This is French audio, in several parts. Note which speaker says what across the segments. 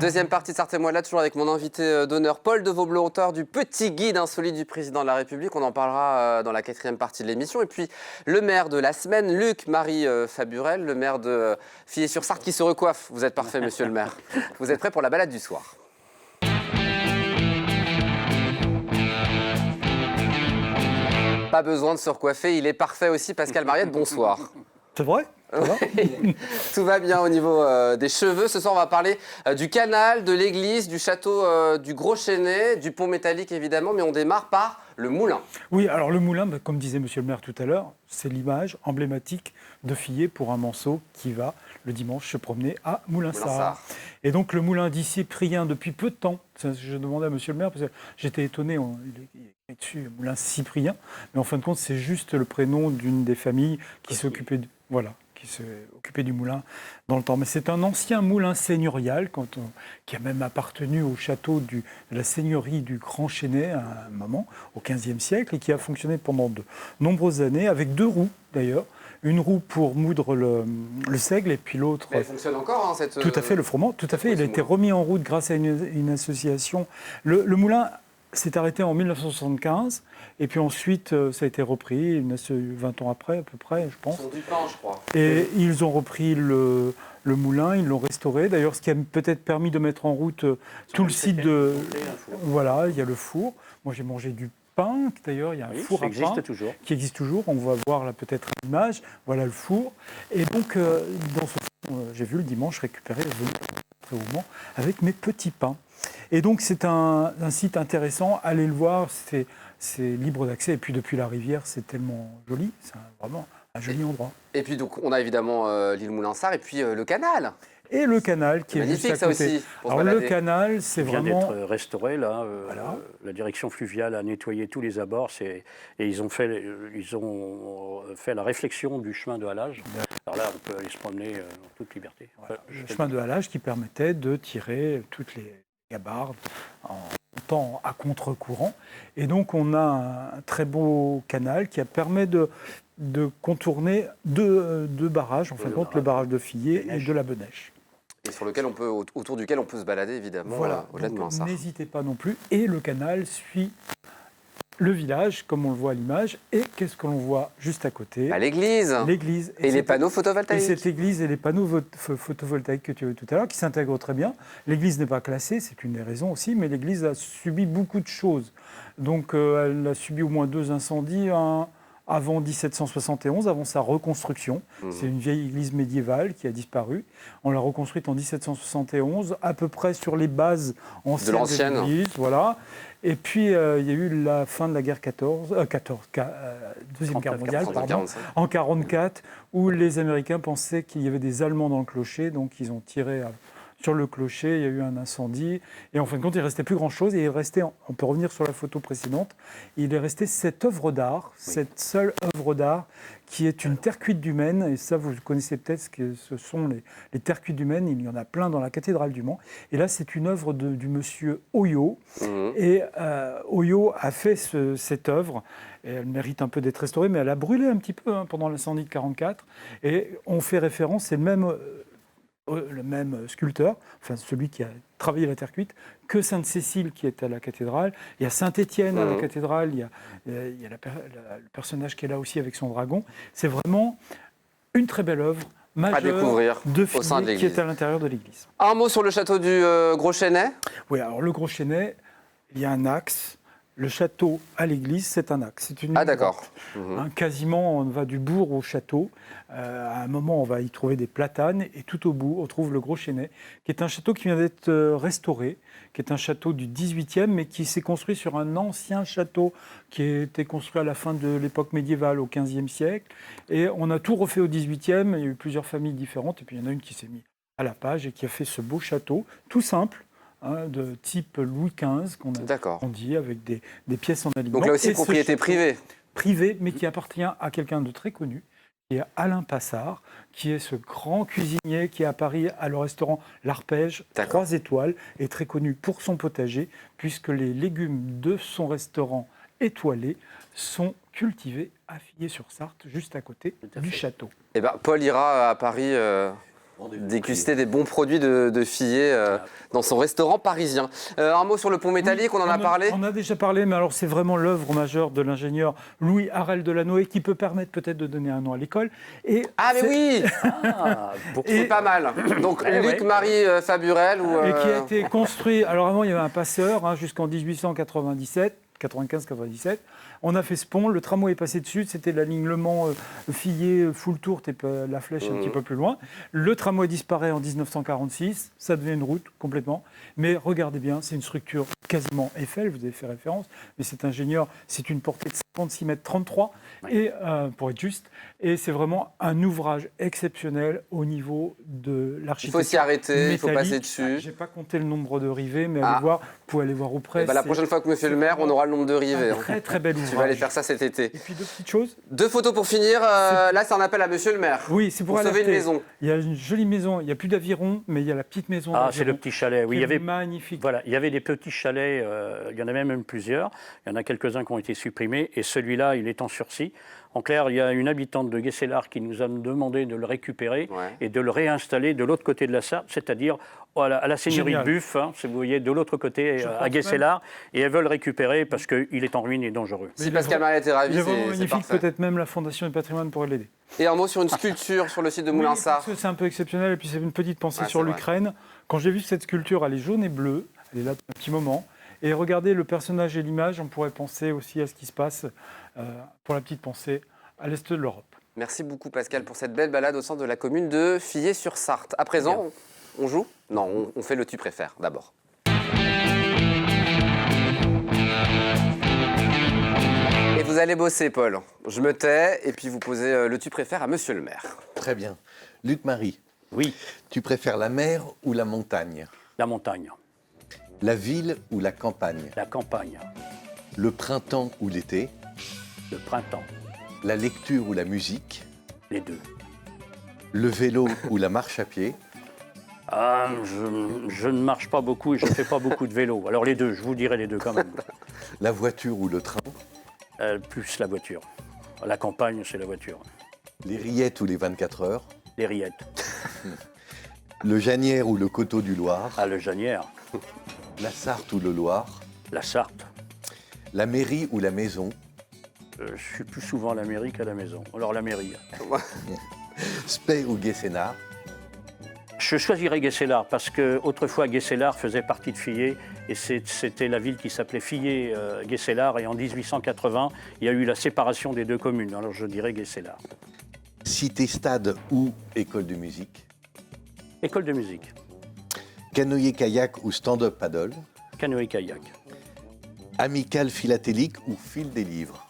Speaker 1: Deuxième partie de Sartez-moi là, toujours avec mon invité d'honneur, Paul de Vaubleu, auteur du Petit Guide insolite du président de la République. On en parlera dans la quatrième partie de l'émission. Et puis, le maire de la semaine, Luc-Marie Faburel, le maire de Fillet-sur-Sarthe qui se recoiffe. Vous êtes parfait, monsieur le maire. Vous êtes prêt pour la balade du soir? Pas besoin de se recoiffer, il est parfait aussi. Pascal Mariette, bonsoir.
Speaker 2: C'est vrai?
Speaker 1: Tout va bien au niveau des cheveux. Ce soir, on va parler du canal, de l'église, du château du Gros Chesnay, du pont métallique évidemment, mais on démarre par le moulin.
Speaker 2: Oui, alors le moulin, comme disait monsieur le maire tout à l'heure, c'est l'image emblématique de Fillet pour un manceau qui va le dimanche se promener à Moulinsart. Et donc le moulin d'Cyprien depuis peu de temps, je demandais à monsieur le maire, parce que j'étais étonné, il est écrit dessus Moulin Cyprien, mais en fin de compte c'est juste le prénom d'une des familles qui s'occupait de... Voilà. Qui s'est occupé du moulin dans le temps. Mais c'est un ancien moulin seigneurial qui a même appartenu au château de la seigneurie du Grand Chesnay à un moment, au XVe siècle, et qui a fonctionné pendant de nombreuses années, avec 2 roues d'ailleurs. Une roue pour moudre le seigle et puis l'autre...
Speaker 1: Elle fonctionne encore, hein, cette...
Speaker 2: Tout à fait, le froment, tout à fait. Il a été remis en route grâce à une association. Le moulin s'est arrêté en 1975. Et puis ensuite, ça a été repris 20 ans après, à peu près, je pense.
Speaker 1: Ils sont du pain, je crois.
Speaker 2: Et ils ont repris le moulin, ils l'ont restauré. D'ailleurs, ce qui a peut-être permis de mettre en route tout le site de... Voilà, il y a le four. Moi, j'ai mangé du pain. D'ailleurs, il y a un four à pain qui existe toujours. On va voir là peut-être l'image. Voilà le four. Et donc, dans ce four, j'ai vu le dimanche récupérer très moment avec mes petits pains. Et donc, c'est un site intéressant. Allez le voir, c'est libre d'accès. Et puis, depuis la rivière, c'est tellement joli. C'est vraiment un joli endroit.
Speaker 1: Et puis, donc, on a évidemment l'île Moulinsart et puis le canal.
Speaker 2: Et le canal qui est
Speaker 1: magnifique,
Speaker 2: juste à côté.
Speaker 1: Ça aussi,
Speaker 2: alors, le canal, c'est vraiment...
Speaker 3: vient d'être restauré, là. Voilà. La direction fluviale a nettoyé tous les abords. Et ils ont fait la réflexion du chemin de halage. Alors là, on peut aller se promener en toute liberté.
Speaker 2: Voilà. Le chemin de halage qui permettait de tirer toutes les gabardes en temps à contre-courant. Et donc, on a un très beau canal qui permet de contourner deux barrages, en fin de compte, le barrage de Fillet et de la Benèche.
Speaker 1: Et sur lequel autour duquel on peut se balader, évidemment,
Speaker 2: voilà.
Speaker 1: au-delà de Moulinsart.
Speaker 2: N'hésitez pas non plus. Et le canal suit le village, comme on le voit à l'image. Et qu'est-ce que l'on voit juste à côté?
Speaker 1: L'église.
Speaker 2: L'église.
Speaker 1: Et les panneaux photovoltaïques.
Speaker 2: Et cette église et les panneaux photovoltaïques que tu as vu tout à l'heure, qui s'intègrent très bien. L'église n'est pas classée, c'est une des raisons aussi, mais l'église a subi beaucoup de choses. Donc, elle a subi au moins 2 incendies, avant 1771, avant sa reconstruction. C'est une vieille église médiévale qui a disparu. On l'a reconstruite en 1771, à peu près sur les bases anciennes de l'église. Voilà. Et puis, il y a eu la fin de la guerre Deuxième Guerre mondiale, en 1944, où les Américains pensaient qu'il y avait des Allemands dans le clocher, donc ils ont tiré sur le clocher, il y a eu un incendie, et en fin de compte, il ne restait plus grand-chose, et il restait, on peut revenir sur la photo précédente, il est resté cette œuvre d'art, cette seule œuvre d'art, qui est une terre cuite du Maine, et ça, vous connaissez peut-être ce sont les terres cuites du Maine, il y en a plein dans la cathédrale du Mans, et là, c'est une œuvre du monsieur Hoyot, et Hoyot a fait cette œuvre, et elle mérite un peu d'être restaurée, mais elle a brûlé un petit peu pendant l'incendie de 1944, et on fait référence, c'est le même sculpteur, enfin celui qui a travaillé la terre cuite, que Sainte-Cécile qui est à la cathédrale. Il y a Saint-Étienne à la cathédrale, il y a le personnage qui est là aussi avec son dragon. C'est vraiment une très belle œuvre majeure de Fillet qui est à l'intérieur de l'église.
Speaker 1: Un mot sur le château du Gros Chesnay.
Speaker 2: Oui, alors le Gros Chesnay, il y a un axe. Le château à l'église, c'est un axe. C'est une
Speaker 1: d'accord.
Speaker 2: Quasiment, on va du bourg au château. À un moment, on va y trouver des platanes. Et tout au bout, on trouve le Gros Chesnay, qui est un château qui vient d'être restauré, qui est un château du XVIIIe, mais qui s'est construit sur un ancien château qui a été construit à la fin de l'époque médiévale, au XVe siècle. Et on a tout refait au XVIIIe. Il y a eu plusieurs familles différentes. Et puis, il y en a une qui s'est mise à la page et qui a fait ce beau château, tout simple, de type Louis XV, qu'on dit, avec des pièces en aliment.
Speaker 1: Donc là aussi, propriété privée.
Speaker 2: Privée, mais qui appartient à quelqu'un de très connu, qui est Alain Passard, qui est ce grand cuisinier qui est à Paris, à le restaurant L'Arpège, 3 étoiles, et très connu pour son potager, puisque les légumes de son restaurant étoilé sont cultivés à Fillet-sur-Sarthe, juste à côté du château.
Speaker 1: Eh ben, Paul ira à Paris déguster des bons produits de Fillet dans son restaurant parisien. Un mot sur le pont métallique, on en a parlé.
Speaker 2: On a déjà parlé, mais alors c'est vraiment l'œuvre majeure de l'ingénieur Louis Harel Delanoë qui peut permettre peut-être de donner un nom à l'école.
Speaker 1: Ah mais oui, c'est pas mal. Donc Luc-Marie Faburel.
Speaker 2: Et qui a été construit, alors avant il y avait un passeur jusqu'en 1897. 95-97. On a fait ce pont, le tramway est passé dessus, c'était l'alignement Fillet, Foultourte et la Flèche un petit peu plus loin. Le tramway disparaît en 1946, ça devient une route complètement. Mais regardez bien, c'est une structure quasiment Eiffel, vous avez fait référence, mais c'est ingénieur, c'est une portée de 56 mètres 33, et, pour être juste, et c'est vraiment un ouvrage exceptionnel au niveau de l'architecture.
Speaker 1: Il faut s'y arrêter, il faut passer dessus.
Speaker 2: Je n'ai pas compté le nombre de rivets, mais allez voir, vous pouvez aller voir au près.
Speaker 1: La prochaine fois que monsieur le maire, on aura le nombre de rivets.
Speaker 2: Très très bel ouvrage.
Speaker 1: Tu vas aller faire ça cet été.
Speaker 2: Et puis deux petites choses.
Speaker 1: 2 photos pour finir. Là, c'est un appel à monsieur le maire.
Speaker 2: Oui, c'est pour
Speaker 1: sauver une maison.
Speaker 2: Il y a une jolie maison, il n'y a plus d'aviron, mais il y a la petite maison.
Speaker 3: Ah, c'est le petit chalet. Oui, il y avait
Speaker 2: magnifique.
Speaker 3: Voilà, il y avait des petits chalets, il y en avait même plusieurs. Il y en a quelques-uns qui ont été supprimés et celui-là, il est en sursis. En clair, il y a une habitante de Guesselard qui nous a demandé de le récupérer et de le réinstaller de l'autre côté de la Sarthe, c'est-à-dire à la seigneurie de Buff, si vous voyez, de l'autre côté, à Guesselard. Et elles veulent le récupérer parce qu'il est en ruine et dangereux.
Speaker 1: Si Pascal Marie était ravi,
Speaker 2: c'est magnifique.
Speaker 1: Parfait.
Speaker 2: Peut-être même la Fondation du patrimoine pourrait l'aider.
Speaker 1: Et un mot sur une sculpture sur le site de Moulinsart.
Speaker 2: Oui, c'est un peu exceptionnel. Et puis c'est une petite pensée sur l'Ukraine. Quand j'ai vu cette sculpture, elle est jaune et bleue. Elle est là depuis un petit moment. Et regardez le personnage et l'image, on pourrait penser aussi à ce qui se passe, pour la petite pensée, à l'est de l'Europe.
Speaker 1: Merci beaucoup Pascal pour cette belle balade au centre de la commune de Fillet-sur-Sarthe. À présent, on joue ? Non, on fait le tu préfères d'abord. Et vous allez bosser, Paul. Je me tais et puis vous posez le tu préfères à monsieur le maire.
Speaker 4: Très bien. Luc-Marie,
Speaker 3: Oui,
Speaker 4: tu préfères la mer ou la montagne?
Speaker 3: la montagne,
Speaker 4: La ville ou la campagne?
Speaker 3: la campagne,
Speaker 4: Le printemps ou l'été?
Speaker 3: le printemps,
Speaker 4: La lecture ou la musique?
Speaker 3: les deux.
Speaker 4: Le vélo ou la marche à pied?
Speaker 3: Ah, je ne marche pas beaucoup et je ne fais pas beaucoup de vélo. Alors les deux, je vous dirai les deux quand même.
Speaker 4: La voiture ou le train?
Speaker 3: Plus la voiture. La campagne, c'est la voiture.
Speaker 4: Les rillettes ou les 24 heures?
Speaker 3: Les rillettes.
Speaker 4: Le Janière ou le Coteau du Loir?
Speaker 3: Ah, le Janière.
Speaker 4: La Sarthe ou le Loir?
Speaker 3: La Sarthe.
Speaker 4: La mairie ou la maison?
Speaker 3: Je suis plus souvent à la mairie qu'à la maison. Alors la mairie.
Speaker 4: Spey ou Guessénard?
Speaker 3: Je choisirais Guesselard parce qu'autrefois Guesselard faisait partie de Fillet et c'était la ville qui s'appelait Fillet-Guesselard et en 1880 il y a eu la séparation des deux communes. Alors je dirais Guesselard.
Speaker 4: Cité-Stade ou école de musique?
Speaker 3: École de musique,
Speaker 4: Canoë-kayak ou stand-up paddle?
Speaker 3: canoë-kayak.
Speaker 4: Amical philatélique ou fil des livres?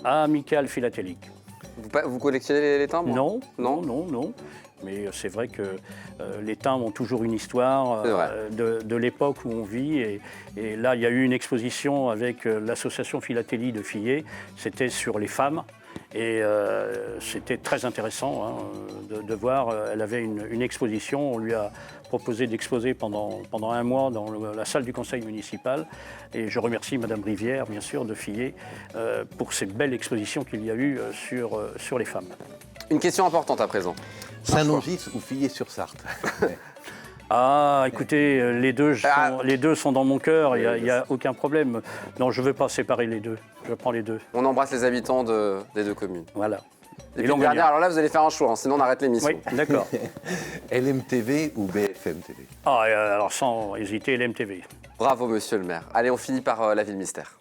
Speaker 3: Amical philatélique.
Speaker 1: Vous collectionnez les timbres?
Speaker 3: Non, non, non, non. Mais c'est vrai que les timbres ont toujours une histoire de l'époque où on vit. Et là, il y a eu une exposition avec l'association Philatélie de Fillet. C'était sur les femmes. Et c'était très intéressant de voir. Elle avait une exposition. On lui a proposé d'exposer pendant un mois dans la salle du conseil municipal. Et je remercie Madame Rivière, bien sûr, de Fillet, pour ces belles expositions qu'il y a eu sur les femmes.
Speaker 1: Une question importante à présent.
Speaker 4: Saint-Longis ou Fillet-sur-Sarthe?
Speaker 3: Ah, écoutez, les deux sont dans mon cœur, il n'y a aucun problème. Non, je ne veux pas séparer les deux, je prends les deux.
Speaker 1: On embrasse les habitants des deux communes.
Speaker 3: Voilà.
Speaker 1: Et puis dernière, alors là, vous allez faire un choix, sinon on arrête l'émission.
Speaker 3: Oui, d'accord.
Speaker 4: LMTV ou BFM TV?
Speaker 3: Ah, alors sans hésiter, l'MTV.
Speaker 1: Bravo, monsieur le maire. Allez, on finit par la ville mystère.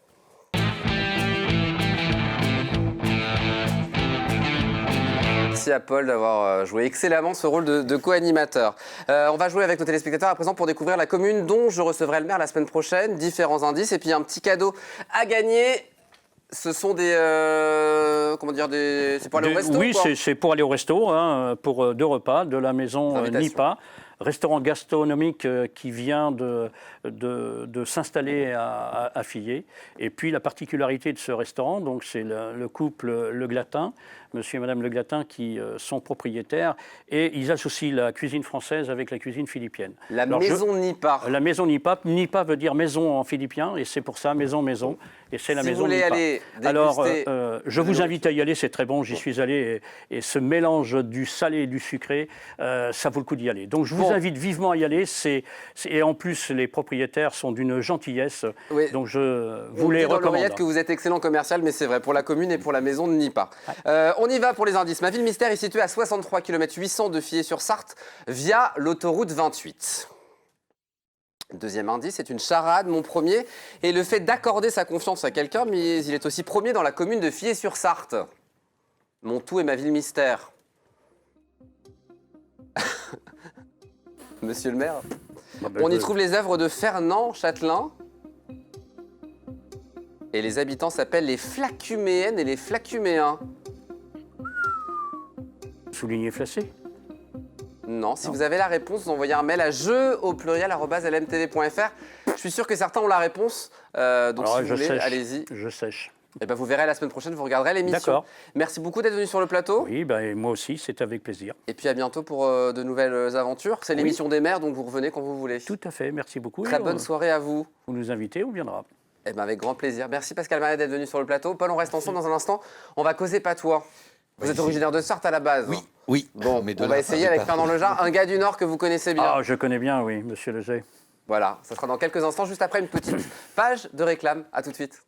Speaker 1: Merci à Paul d'avoir joué excellemment ce rôle de co-animateur. On va jouer avec nos téléspectateurs à présent pour découvrir la commune dont je recevrai le maire la semaine prochaine, différents indices et puis un petit cadeau à gagner. Ce sont des... comment dire, c'est pour aller au resto?
Speaker 3: Oui, c'est pour aller au resto, pour 2 repas de la maison Nipa. restaurant gastronomique qui vient de s'installer à Fillet. Et puis la particularité de ce restaurant, donc c'est le couple Le Glatin, monsieur et madame Le Glatin qui sont propriétaires, et ils associent la cuisine française avec la cuisine philippienne.
Speaker 1: La maison Nipa.
Speaker 3: La maison Nipa. Nipa veut dire maison en philippien, et c'est pour ça maison, et c'est la maison Nipa.
Speaker 1: Si vous voulez aller déguster...
Speaker 3: Alors, je vous invite à y aller, c'est très bon, j'y suis allé, et ce mélange du salé et du sucré, ça vaut le coup d'y aller. Donc je vous invite vivement à y aller, et en plus les propriétaires sont d'une gentillesse,
Speaker 1: oui.
Speaker 3: Donc je vous les recommande.
Speaker 1: Dans l'oreillette que vous êtes excellent commercial, mais c'est vrai, pour la commune et pour la maison de Nipa. On y va pour les indices. Ma ville mystère est située à 63 km 800 de Fillet-sur-Sarthe via l'autoroute 28. Deuxième indice, c'est une charade, mon premier, et le fait d'accorder sa confiance à quelqu'un, mais il est aussi premier dans la commune de Fillet-sur-Sarthe. Mon tout est ma ville mystère. Monsieur le maire, on y trouve les œuvres de Fernand Chatelain. Et les habitants s'appellent les Flacuméennes et les Flacuméens.
Speaker 3: Souligné flacé.
Speaker 1: Non, si vous avez la réponse, vous envoyez un mail à jeu@lmtv.fr. Je suis sûr que certains ont la réponse, donc
Speaker 3: alors,
Speaker 1: si vous voulez, allez-y.
Speaker 3: Je sèche.
Speaker 1: Et ben vous verrez la semaine prochaine, vous regarderez l'émission.
Speaker 3: D'accord.
Speaker 1: Merci beaucoup d'être venu sur le plateau.
Speaker 3: Oui, ben, moi aussi, c'est avec plaisir.
Speaker 1: Et puis à bientôt pour de nouvelles aventures. C'est l'émission des maires, donc vous revenez quand vous voulez.
Speaker 3: Tout à fait, merci beaucoup.
Speaker 1: Très bonne soirée à vous.
Speaker 3: Vous nous invitez, on viendra.
Speaker 1: Eh ben avec grand plaisir. Merci Pascal Manet d'être venu sur le plateau. Paul, on reste ensemble dans un instant. On va causer patois. Vous êtes originaire de Sarthe à la base.
Speaker 4: Oui, oui.
Speaker 1: Bon,
Speaker 4: mais
Speaker 1: on va essayer avec Fernand Lejar, un gars du Nord que vous connaissez bien.
Speaker 3: Ah, je connais bien, oui, monsieur Leger.
Speaker 1: Voilà, ça sera dans quelques instants, juste après une petite page de réclame. À tout de suite.